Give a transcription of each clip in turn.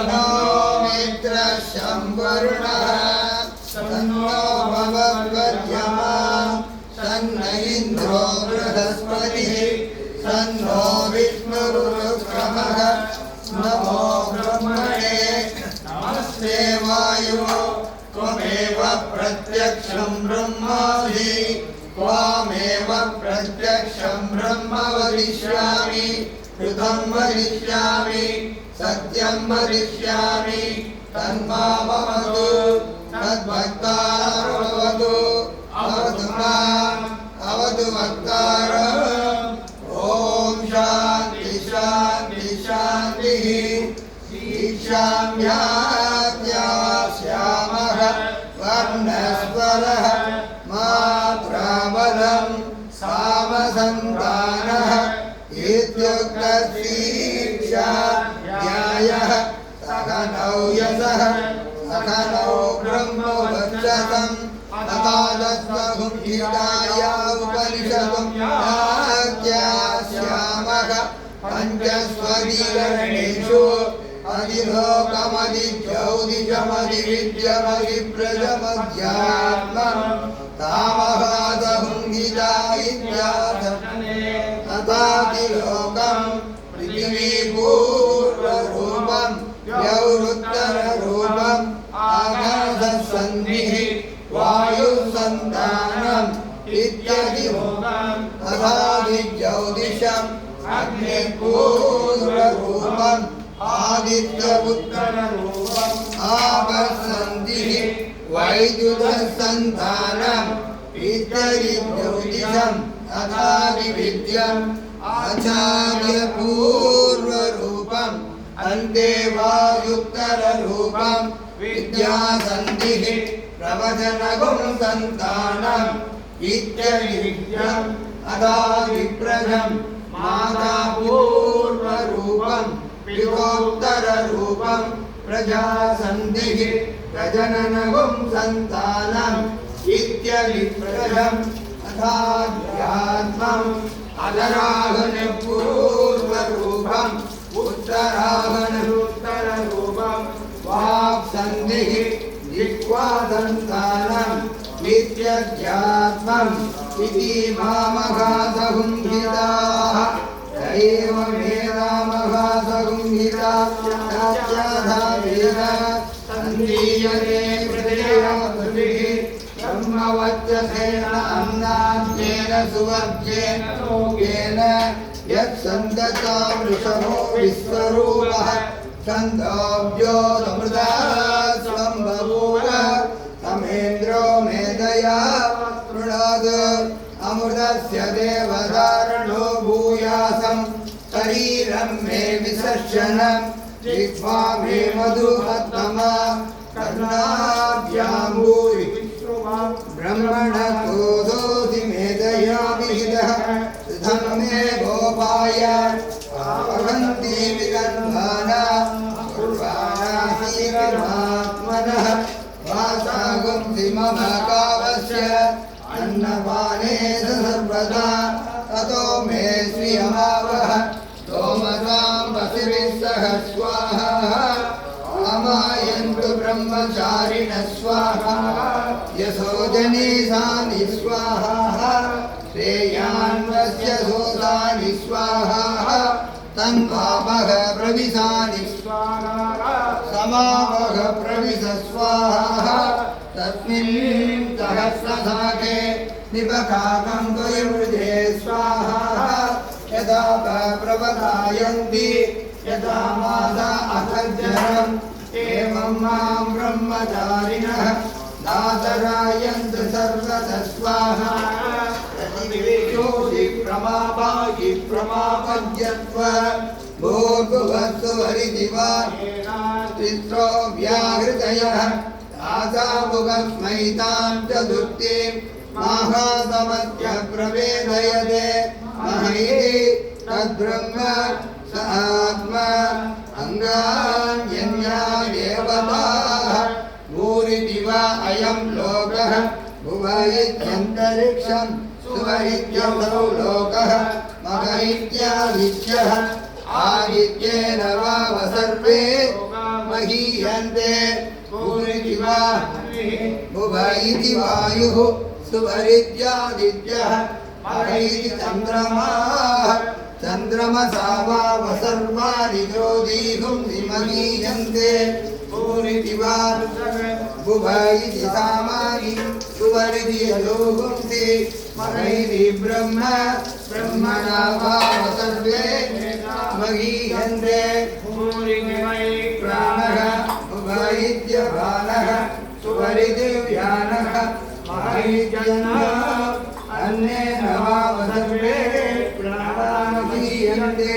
तन्नो मित्रः शम्वरुणः तन्नो भवद्वर्यमा तन्न इन्द्रो बृहस्पतिः तन्नो विष्णुरुक्रमः नमो ब्रह्मणे नमस्ते वायो त्वमेव प्रत्यक्षं ब्रह्मासि त्वामेव प्रत्यक्षं ब्रह्म वदिष्यामि कृतं वदिष्यामि सत्यं वदिष्यामि तन्मामवतु तद्भक्तारमवतु अवतु माम् अवतु वक्तारम् ॐ शान्ति शान्ति शान्तिः दीक्षाम्याद्यास्यामः वर्णस्वरः मात्राबलं सामसन्तानः इत्युक्तदीक्षाध्यायः सकलौ यशः सकलौ ब्रह्मवक्षसं तथादत्तहुंहिताय उपनिषदं याज्ञास्यामः पञ्चस्वरीकरणेषु अधिलोकमधिज्यौतिषमधिविद्यमधिप्रजमध्यात्मं तामहादहुंहिता तथातिलोकं पृथिवीपूर्वरूपं द्यौरुत्तररूपम् आकाशसन्निः वायुसन्तानम् इत्यधिभोगम् तथादिज्यौतिषम् अग्निपूर्वरूपम् आदित्यपुत्ररूपम् आपस्सन्धिः वैद्युतसन्तानम् इत्यदिज्यौतिषम् तथादिविद्यम् आचार्यपूर्वरूपम् अन्ते वायुत्तररूपम् विद्यासन्धिः प्रवचनगुं सन्तानम् इत्यविद्यम् अदाविप्रजम् मातापूर्वरूपम् पितोत्तररूपम् प्रजासन्धिः प्रजननगुं सन्तानम् इत्यविप्रजम् अथाध्यात्मम् अधरागणपूर्वरूपम् उत्तरागणोत्तररूपम् वाक्सन्धिः जिह्वासन्तानम् नित्यध्यात्मम् इति मामघासहुंहिताः एवमेवामघासहुंहिता तस्याधावेन सन्धीयते प्रदेयमधुभिः ब्रह्मवच्चसेन अन्नाद्येन सुवर्ग्येन लोकेन यत्सन्दतां वृषभो विश्वरूपः छन्दोऽब्जोऽमृता सम्बभूव तमेन्द्रो मेधया पृणाद् अमृतस्य देवधारणो भूयासं शरीरं मे विसर्जनं जिह्वा मे मधुमत्तमा कर्णाभ्यां भूरि ब्रह्मणोऽधोऽधि मेधया विहितः धनं मे गोपाय पावन्ति विगन्धाना पूर्वाणासीरमात्मनः वासागुंसि मम कावस्य अन्नपाने सर्वदा ततो मे श्रियमावह सोमसां वसिभिः सह स्वाहा आमायन्तु ब्रह्मचारिणः स्वाहा यशो जनीसानि स्वाहा श्रेयान्वस्य सोदानि स्वाहा तन्वामः प्रविशानि स्वाहा समावह प्रविश स्वाहा तस्मिन् सहस्रशाखे निपकाकं द्वयमृजे स्वाहा यदा प्रवदायन्ति यदा मासा अखज्जरम् एवं मां ब्रह्मचारिणः दातरायन्तु सर्वतः स्वाहा प्रतिविशोषि प्रमापायि प्रमापज्यत्व भूर्भुवस्सु हरिदिवानेनास्त्रो व्याहृतयः आसामुखस्मैतां चतुर्थीं माहासमस्य प्रवेदयते महैः तद्ब्रह्म स आत्मा अङ्गान्यन्या देवताः भूरिति वा अयं लोकः भुव इत्यन्तरिक्षं सुव इत्यसौ लोकः मग इत्यादित्यः आदित्येन वाव सर्वे महीयन्ते भूरिति वा भुव इति वायुः सुवरित्यादित्यः मह इति चन्द्रमाः चन्द्रमसा वाव सर्वाणि ज्योतिषुंसि महीयन्ते भूरिति वा भुव इति सामानि सुवरिति यजोगुंसि मह इति ब्रह्म ब्रह्मणा वाव सर्वे महीयन्ते प्राणः भुव इत्यपानः सुवरिति व्यानः मह इत्यन्नः अन्नेन वाव सर्वे प्राणामहीयन्ते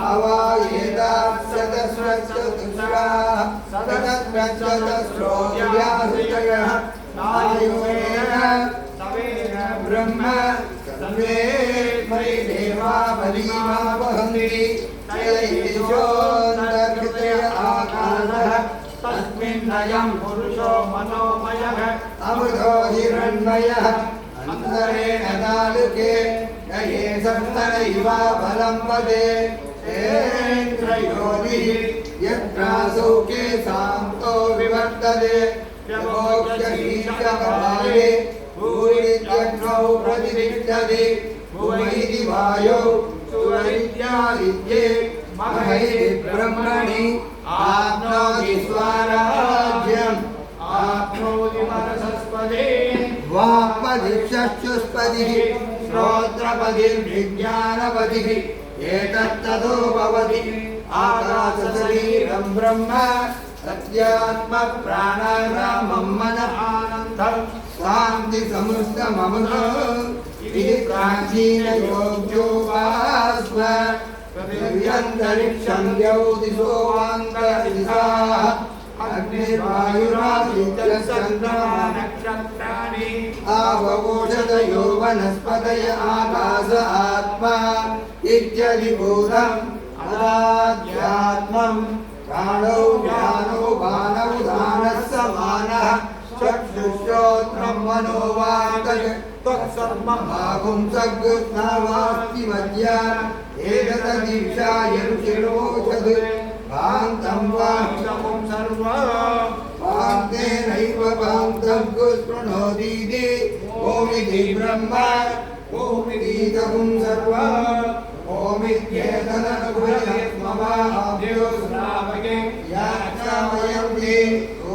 आवायेदाक्षतस्रचतुस्राः सततस्रचतस्रो व्याहृतयः आयुर्वेद ब्रह्म सर्वे मयि देवा बलीमा वहन्ति तैजोऽन्तर्कृते आकाशः तस्मिन्नयं पुरुषो मनोमयः अमृतो हिरण्मयः अन्तरेण तालुके नये सप्तन इवा बलं वदे तेन्द्रयोनिः यत्रासौके सान्तो विवर्तते व्यमोक्षीशकपाले भूरित्यग्नौ प्रतिष्ठति भुव इति वायौ सुवरित्यादित्ये मह इति ब्रह्मणि आप्नोति स्वराज्यम् आप्नोति मनसस्पतिः वाक्पदिश्चक्षुष्पदिः श्रोत्रपदिर्विज्ञानपदिः एतत्ततो भवति आकाशशरीरं ब्रह्म सत्यात्मप्राणायामं मनः आनन्दं शान्तिसमुद्रममृतम् इति प्राचीनयोग्यो वास्म पृथिव्यन्तरिक्षं द्यौदिशो वान्तरिदिशाः अग्निर्वायुरादित्यचन्द्रमानक्षत्राणि आवोषधयो वनस्पतय आकाश आत्मा इत्यधिभूतम् अदाध्यात्मम् प्राणो ज्ञानो बाणौ दानः समानः चक्षुश्रोत्रं मनो वाङ्मय त्वत्सर्वमाहुं सद्गुणावास्ति मध्य एतदीक्षाय ऋषिरोषध भान्तं वाक्यमुं सर्वं भान्तेनैव भान्तं गुस्पृणोतीति ओमिति ब्रह्म ओमितीतमुं सर्वम् ओमित्येतदनुग्रहस्मवाभ्यो श्रावके यात्रावयन्ति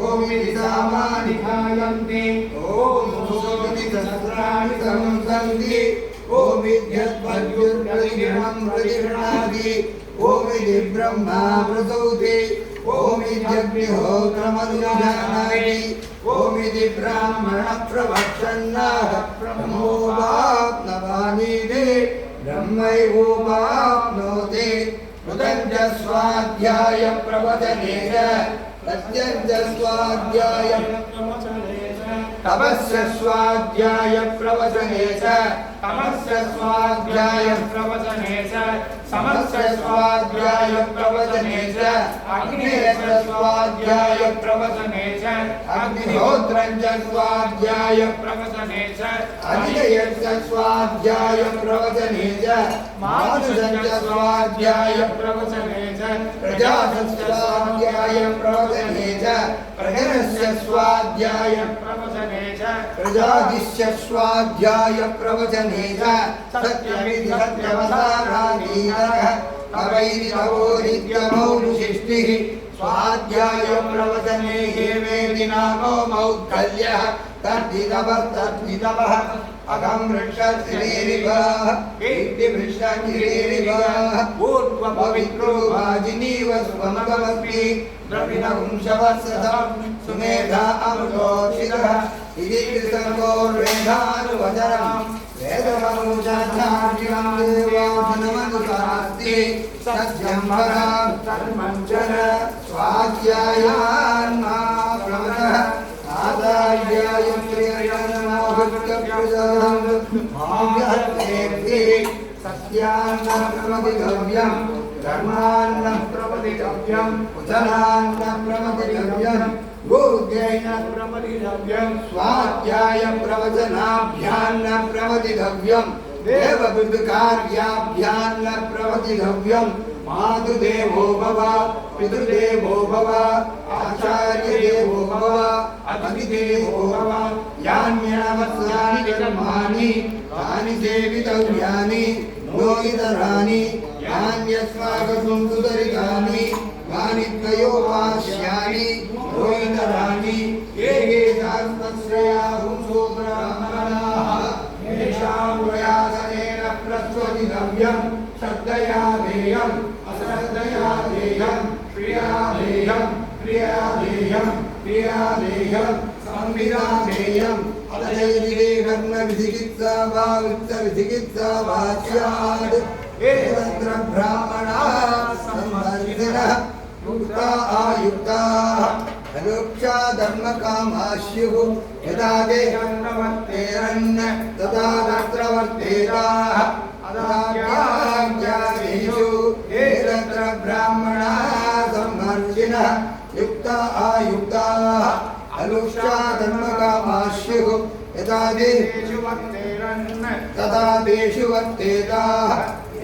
ओमिति सामानि खायन्ति ॐ सोमिति सहस्राणि संसन्ति ओमित्यद्वद्युर्प्रतिगृहं प्रतिगृह्णाति ओमिति ब्रह्मा प्रसूति ओमित्यग्निहोत्रमनुजानाति ओमिति ब्राह्मणः प्रवक्षन्नाः ब्रह्मोपाप्नवामीति ब्रह्मैवोपाप्नोति कृतञ्च स्वाध्याय प्रवचने च प्रत्यञ्च स्वाध्याय तपस्य स्वाध्याय प्रवचने च तमस्य स्वाध्याय प्रवचने च समस्य स्वाध्याय प्रवचने च अग्नेयस्य स्वाध्याय प्रवचने च अग्निहोत्रञ्च स्वाध्याय प्रवचने च अजितयस्य स्वाध्याय प्रवचने च मानुषञ्च स्वाध्याय प्रवचने च प्रजासस्य स्वाध्याय प्रवचने च प्रजनस्य स्वाध्याय प्रवचने च प्रजादिस्य स्वाध्याय प्रवचने च सत्यमिति सत्यवसाराधीनः तवैति तवो नित्यमौ ऋषिष्टिः स्वाध्याय प्रवचने हेमेति नामो मौद्गल्यः तद्धितवः अगं वृक्षश्रीरिवः कीर्तिभृष्टगिरिरिवः ऊर्ध्वपवित्रो वाजिनीव स्वमगमस्मि द्रविणवंशवत्सदं सुमेधा अमृतोषितः इति कृतकोर्वेदानुवचनम् वेदमनुजानार्यं देवाधनमनुसास्ति सत्यं वरं धर्मं च स्वाध्यायान्मा प्रवचः आदायाय प्रिययन्मोहकृतप्रजनं माव्यहत्तेऽपि सत्यान्न प्रमदितव्यं धर्मान्न प्रमदितव्यं कुशलान्न प्रमदितव्यं बुद्धेन प्रमदितव्यं स्वाध्याय प्रवचनाभ्यान्न प्रमदितव्यं देवविदुकार्याभ्यान्न प्रमदितव्यं मातृदेवो भव पितृदेवो भव आचार्यदेवो भव अतिथिदेवो भव यान्यवस्यानि कर्माणि तानि सेवितव्यानि नो इतराणि यान्यस्माकं सुदरितानि तानि त्रयोपास्यानि नो इतराणि ये ये शास्त्रश्रेयाहुं सूत्रब्राह्मणाः येषां प्रयासेन प्रस्वदितव्यं श्रद्धया देयम् अश्रद्धया देयम् क्रिया देयम् क्रिया देयम् क्रिया देयम् संविदा देयम् अतयदिवे कर्म विधिकित्सा वा वित्त विधिकित्सा वा स्यात् एतत्र ब्राह्मणाः संवर्धिनः युक्ता आयुक्ताः अनुक्षा धर्मकामास्युः यदा ते कर्मवर्तेरन् तदा तत्र वर्तेताः अदाज्ञादेषु एतत्र ब्राह्मणाः संवर्धिनः युक्ता आयुक्ताः अनुक्षा धर्मकामास्युः यदा तेषु वर्तेरन् तदा तेषु वर्तेताः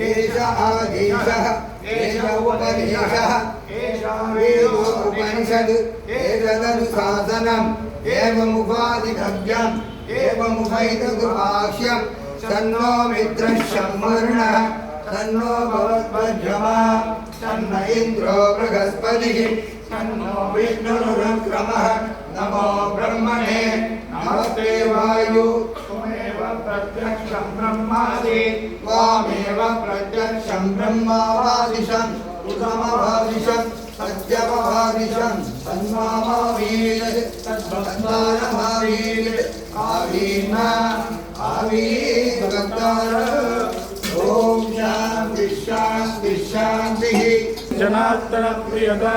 एष आदेशः एष उपदेशः वेदोपनिषद् एतदनुशासनम् एवमुपादितव्यम् एवमुपैतदुभाष्यम् तन्नो मित्रः संवर्णः तन्नो भवद्वज्रमा तन्न इन्द्रो बृहस्पतिः तन्नो विष्णुरुक्रमः नमो ब्रह्मणे नमस्ते वायु त्वमेव प्रत्यक्षं ब्रह्मासि त्वामेव प्रत्यक्षं ब्रह्मावादिशम् उतमवादिशम् सत्यमवादिशम् तन्मामावीत् तद्भक्तानमावीत् आवीन्ना आवीद्भक्तान ॐ शान्ति शान्ति शान्तिः जनार्दन प्रियता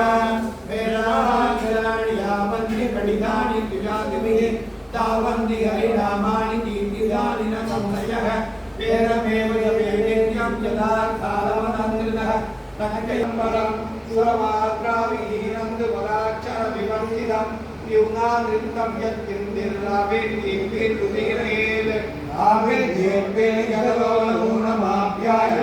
वेदानि यावन्ति कटितानि द्विजातिभिः तावन्ति हरिनामानि कीर्तितानि न संशयः वेदमेव वेदेन्यं यदार्थावनन्द्रितः कनकयम्बरं सुरमात्राविहीनं दुराक्षरविवर्जितं न्यूनानृतं यत्किन्दिर्लाभिर्दीर्घेर्दुदीरेत् आविर्देवे जगतो नमाभ्याय